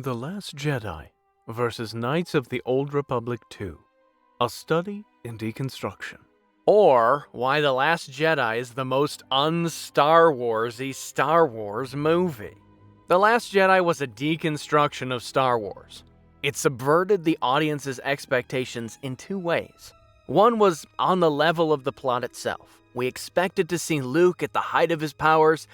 The Last Jedi versus Knights of the Old Republic 2, a study in deconstruction. Or why The Last Jedi is the most un-Star Wars-y Star Wars movie. The Last Jedi was a deconstruction of Star Wars. It subverted the audience's expectations in two ways. One was on the level of the plot itself. We expected to see Luke at the height of his powers,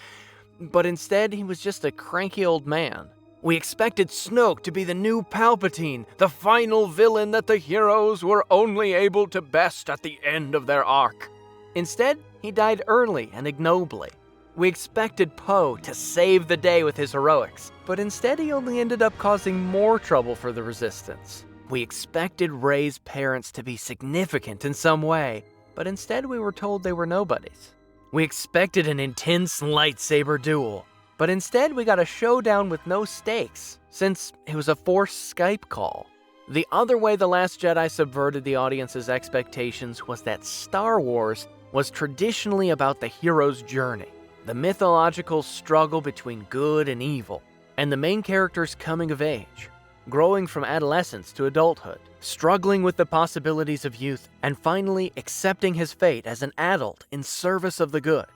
but instead he was just a cranky old man. We expected Snoke to be the new Palpatine, the final villain that the heroes were only able to best at the end of their arc. Instead, he died early and ignobly. We expected Poe to save the day with his heroics, but instead he only ended up causing more trouble for the Resistance. We expected Rey's parents to be significant in some way, but instead we were told they were nobodies. We expected an intense lightsaber duel, but instead we got a showdown with no stakes, since it was a forced Skype call. The other way The Last Jedi subverted the audience's expectations was that Star Wars was traditionally about the hero's journey, the mythological struggle between good and evil, and the main character's coming of age, growing from adolescence to adulthood, struggling with the possibilities of youth, and finally accepting his fate as an adult in service of the good.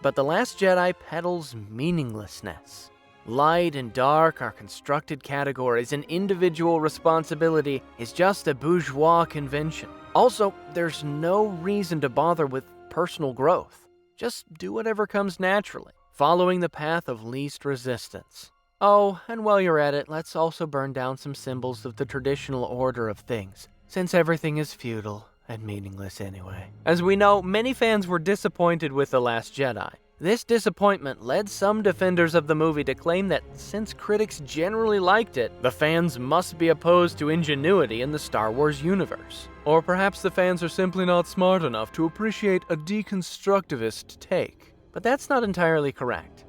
But The Last Jedi peddles meaninglessness. Light and dark are constructed categories, and individual responsibility is just a bourgeois convention. Also, there's no reason to bother with personal growth. Just do whatever comes naturally, following the path of least resistance. Oh, and while you're at it, let's also burn down some symbols of the traditional order of things, since everything is futile and meaningless anyway. As we know, many fans were disappointed with The Last Jedi. This disappointment led some defenders of the movie to claim that since critics generally liked it, the fans must be opposed to ingenuity in the Star Wars universe. Or perhaps the fans are simply not smart enough to appreciate a deconstructivist take. But that's not entirely correct.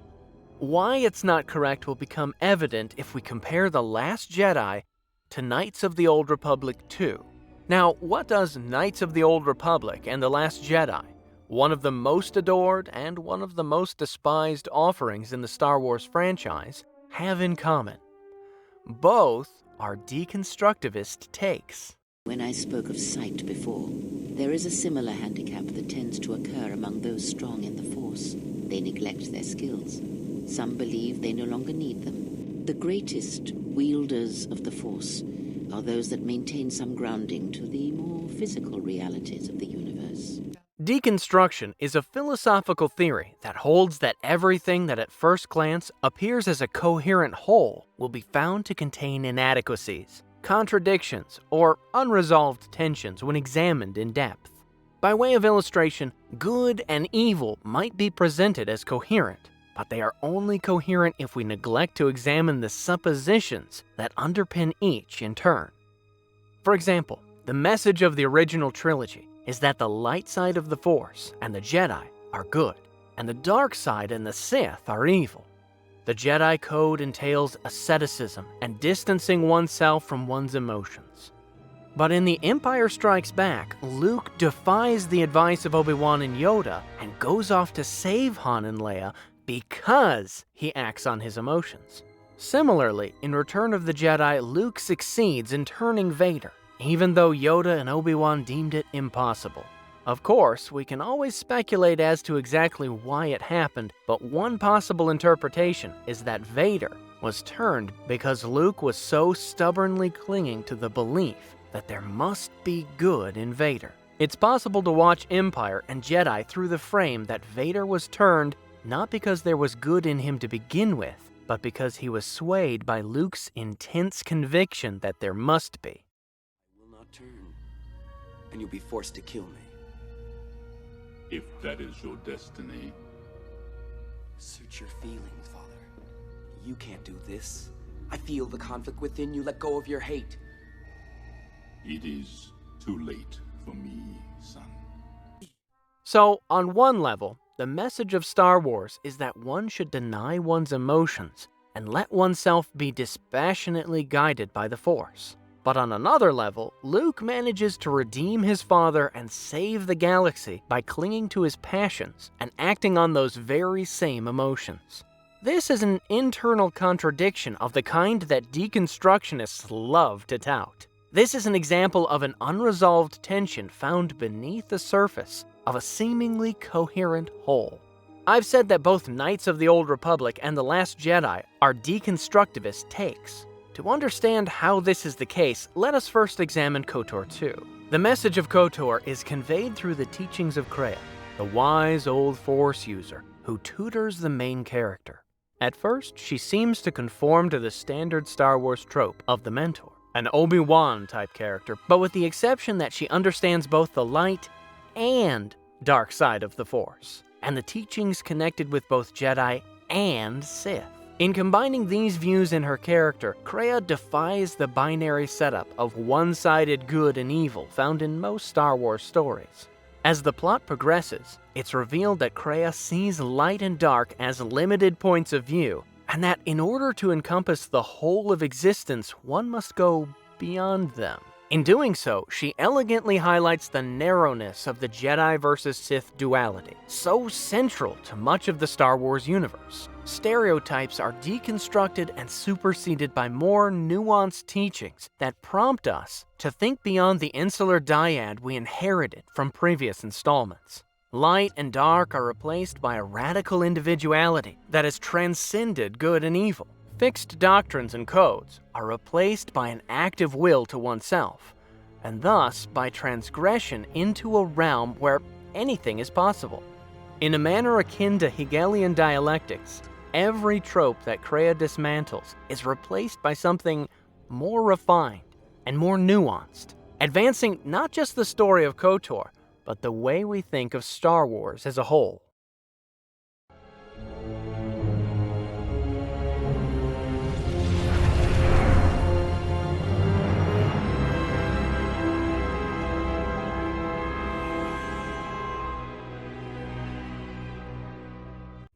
Why it's not correct will become evident if we compare The Last Jedi to Knights of the Old Republic 2. Now, what does Knights of the Old Republic and The Last Jedi, one of the most adored and one of the most despised offerings in the Star Wars franchise, have in common? Both are deconstructivist takes. When I spoke of sight before, there is a similar handicap that tends to occur among those strong in the Force. They neglect their skills. Some believe they no longer need them. The greatest wielders of the Force are those that maintain some grounding to the more physical realities of the universe. Deconstruction is a philosophical theory that holds that everything that at first glance appears as a coherent whole will be found to contain inadequacies, contradictions, or unresolved tensions when examined in depth. By way of illustration, good and evil might be presented as coherent, but they are only coherent if we neglect to examine the suppositions that underpin each in turn. For example, the message of the original trilogy is that the light side of the Force and the Jedi are good, and the dark side and the Sith are evil. The Jedi Code entails asceticism and distancing oneself from one's emotions. But in The Empire Strikes Back, Luke defies the advice of Obi-Wan and Yoda and goes off to save Han and Leia because he acts on his emotions. Similarly, in Return of the Jedi, Luke succeeds in turning Vader, even though Yoda and Obi-Wan deemed it impossible. Of course, we can always speculate as to exactly why it happened, but one possible interpretation is that Vader was turned because Luke was so stubbornly clinging to the belief that there must be good in Vader. It's possible to watch Empire and Jedi through the frame that Vader was turned not because there was good in him to begin with, but because he was swayed by Luke's intense conviction that there must be. I will not turn, and you'll be forced to kill me. If that is your destiny. Suit your feelings, Father. You can't do this. I feel the conflict within you. Let go of your hate. It is too late for me, son. So, on one level, the message of Star Wars is that one should deny one's emotions and let oneself be dispassionately guided by the Force. But on another level, Luke manages to redeem his father and save the galaxy by clinging to his passions and acting on those very same emotions. This is an internal contradiction of the kind that deconstructionists love to tout. This is an example of an unresolved tension found beneath the surface of a seemingly coherent whole. I've said that both Knights of the Old Republic and The Last Jedi are deconstructivist takes. To understand how this is the case, let us first examine KOTOR2. The message of KOTOR is conveyed through the teachings of Kreia, the wise old Force user who tutors the main character. At first, she seems to conform to the standard Star Wars trope of the mentor, an Obi-Wan type character, but with the exception that she understands both the light and dark side of the Force, and the teachings connected with both Jedi and Sith. In combining these views in her character, Kreia defies the binary setup of one-sided good and evil found in most Star Wars stories. As the plot progresses, it's revealed that Kreia sees light and dark as limited points of view, and that in order to encompass the whole of existence, one must go beyond them. In doing so, she elegantly highlights the narrowness of the Jedi versus Sith duality, so central to much of the Star Wars universe. Stereotypes are deconstructed and superseded by more nuanced teachings that prompt us to think beyond the insular dyad we inherited from previous installments. Light and dark are replaced by a radical individuality that has transcended good and evil. Fixed doctrines and codes are replaced by an active will to oneself, and thus by transgression into a realm where anything is possible. In a manner akin to Hegelian dialectics, every trope that Kreia dismantles is replaced by something more refined and more nuanced, advancing not just the story of KOTOR, but the way we think of Star Wars as a whole.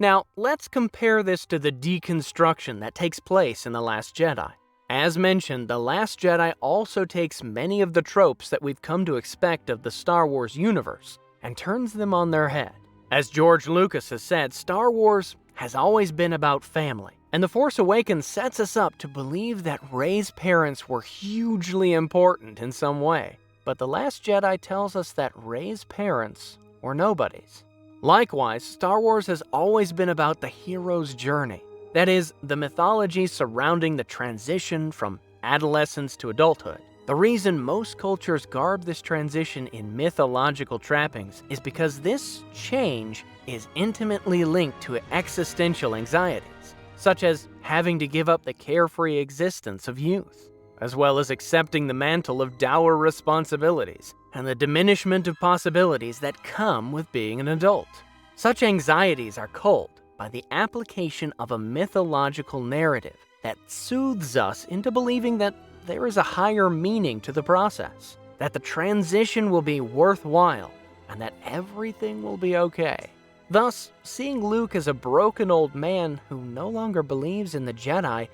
Now, let's compare this to the deconstruction that takes place in The Last Jedi. As mentioned, The Last Jedi also takes many of the tropes that we've come to expect of the Star Wars universe and turns them on their head. As George Lucas has said, Star Wars has always been about family, and The Force Awakens sets us up to believe that Rey's parents were hugely important in some way. But The Last Jedi tells us that Rey's parents were nobodies. Likewise, Star Wars has always been about the hero's journey. That is, the mythology surrounding the transition from adolescence to adulthood. The reason most cultures garb this transition in mythological trappings is because this change is intimately linked to existential anxieties, such as having to give up the carefree existence of youth, as well as accepting the mantle of dour responsibilities and the diminishment of possibilities that come with being an adult. Such anxieties are culled by the application of a mythological narrative that soothes us into believing that there is a higher meaning to the process, that the transition will be worthwhile, and that everything will be okay. Thus, seeing Luke as a broken old man who no longer believes in the Jedi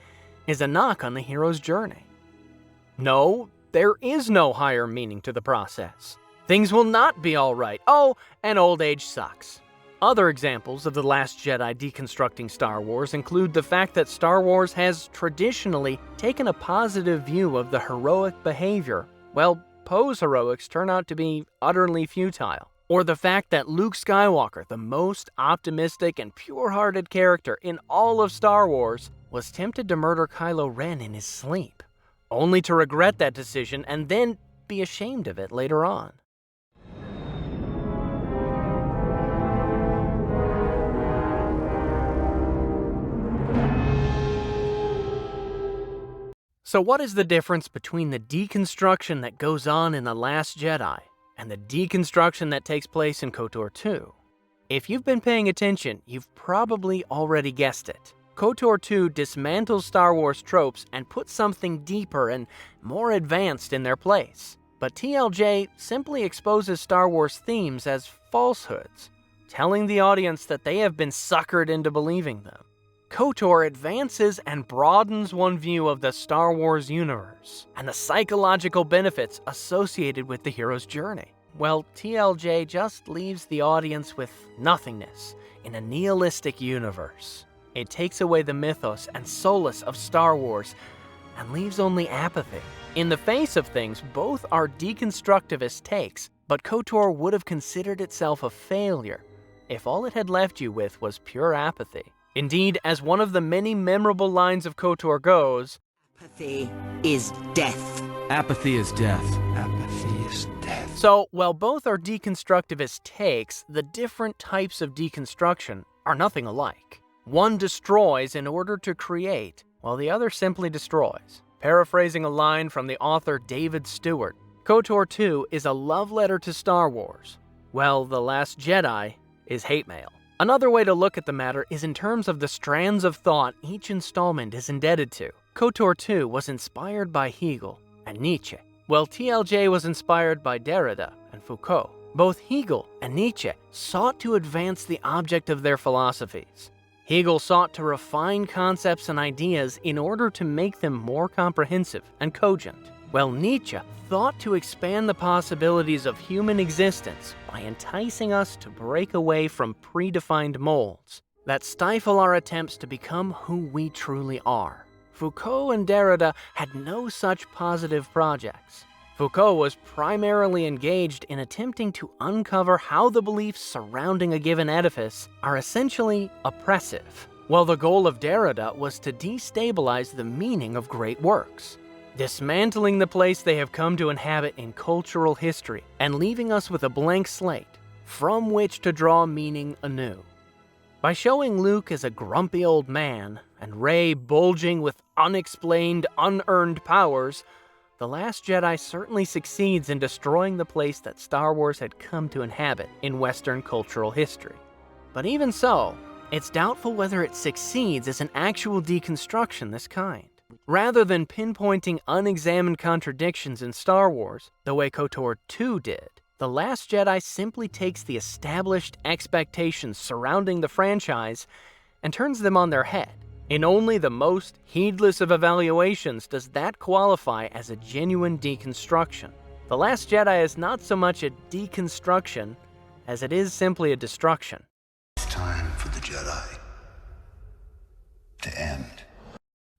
is a knock on the hero's journey. No, there is no higher meaning to the process. Things will not be all right. Oh, and old age sucks. Other examples of The Last Jedi deconstructing Star Wars include the fact that Star Wars has traditionally taken a positive view of the heroic behavior, while Poe's heroics turn out to be utterly futile. Or the fact that Luke Skywalker, the most optimistic and pure-hearted character in all of Star Wars, was tempted to murder Kylo Ren in his sleep, only to regret that decision and then be ashamed of it later on. So what is the difference between the deconstruction that goes on in The Last Jedi and the deconstruction that takes place in KOTOR2? If you've been paying attention, you've probably already guessed it. KOTOR2 dismantles Star Wars tropes and puts something deeper and more advanced in their place. But TLJ simply exposes Star Wars themes as falsehoods, telling the audience that they have been suckered into believing them. KOTOR advances and broadens one view of the Star Wars universe and the psychological benefits associated with the hero's journey, while TLJ just leaves the audience with nothingness in a nihilistic universe. It takes away the mythos and solace of Star Wars and leaves only apathy. In the face of things, both are deconstructivist takes, but KOTOR would have considered itself a failure if all it had left you with was pure apathy. Indeed, as one of the many memorable lines of KOTOR goes, Apathy is death. Apathy is death. Apathy is death. So, while both are deconstructivist takes, the different types of deconstruction are nothing alike. One destroys in order to create, while the other simply destroys. Paraphrasing a line from the author David Stewart, KOTOR2 is a love letter to Star Wars, while The Last Jedi is hate mail. Another way to look at the matter is in terms of the strands of thought each installment is indebted to. KOTOR2 was inspired by Hegel and Nietzsche, while TLJ was inspired by Derrida and Foucault. Both Hegel and Nietzsche sought to advance the object of their philosophies. Hegel sought to refine concepts and ideas in order to make them more comprehensive and cogent, while Nietzsche thought to expand the possibilities of human existence by enticing us to break away from predefined molds that stifle our attempts to become who we truly are. Foucault and Derrida had no such positive projects. Foucault was primarily engaged in attempting to uncover how the beliefs surrounding a given edifice are essentially oppressive, while the goal of Derrida was to destabilize the meaning of great works, dismantling the place they have come to inhabit in cultural history and leaving us with a blank slate from which to draw meaning anew. By showing Luke as a grumpy old man and Rey bulging with unexplained, unearned powers, The Last Jedi certainly succeeds in destroying the place that Star Wars had come to inhabit in Western cultural history. But even so, it's doubtful whether it succeeds as an actual deconstruction this kind. Rather than pinpointing unexamined contradictions in Star Wars, the way KOTOR 2 did, The Last Jedi simply takes the established expectations surrounding the franchise and turns them on their head. In only the most heedless of evaluations does that qualify as a genuine deconstruction. The Last Jedi is not so much a deconstruction as it is simply a destruction. It's time for the Jedi to end.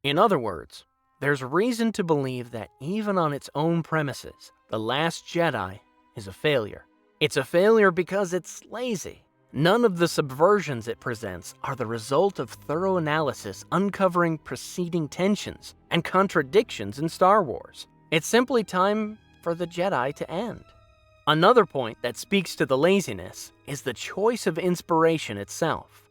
In other words, there's reason to believe that even on its own premises, The Last Jedi is a failure. It's a failure because it's lazy. None of the subversions it presents are the result of thorough analysis uncovering preceding tensions and contradictions in Star Wars. It's simply time for the Jedi to end. Another point that speaks to the laziness is the choice of inspiration itself.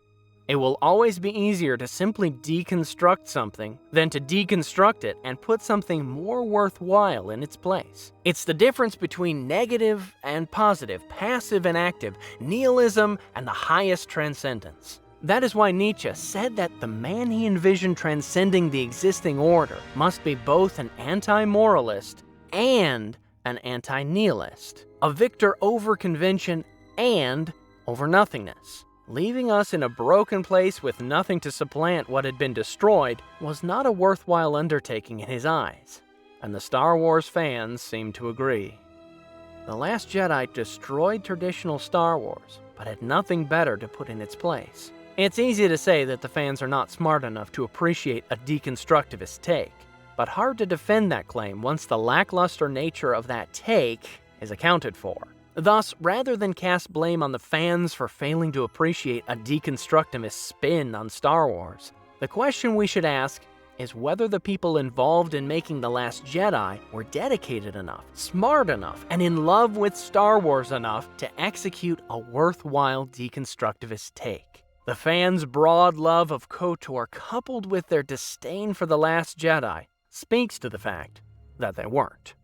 It will always be easier to simply deconstruct something than to deconstruct it and put something more worthwhile in its place. It's the difference between negative and positive, passive and active, nihilism and the highest transcendence. That is why Nietzsche said that the man he envisioned transcending the existing order must be both an anti-moralist and an anti-nihilist, a victor over convention and over nothingness. Leaving us in a broken place with nothing to supplant what had been destroyed was not a worthwhile undertaking in his eyes, and the Star Wars fans seemed to agree. The Last Jedi destroyed traditional Star Wars, but had nothing better to put in its place. It's easy to say that the fans are not smart enough to appreciate a deconstructivist take, but hard to defend that claim once the lackluster nature of that take is accounted for. Thus, rather than cast blame on the fans for failing to appreciate a deconstructivist spin on Star Wars, the question we should ask is whether the people involved in making The Last Jedi were dedicated enough, smart enough, and in love with Star Wars enough to execute a worthwhile deconstructivist take. The fans' broad love of KOTOR, coupled with their disdain for The Last Jedi, speaks to the fact that they weren't.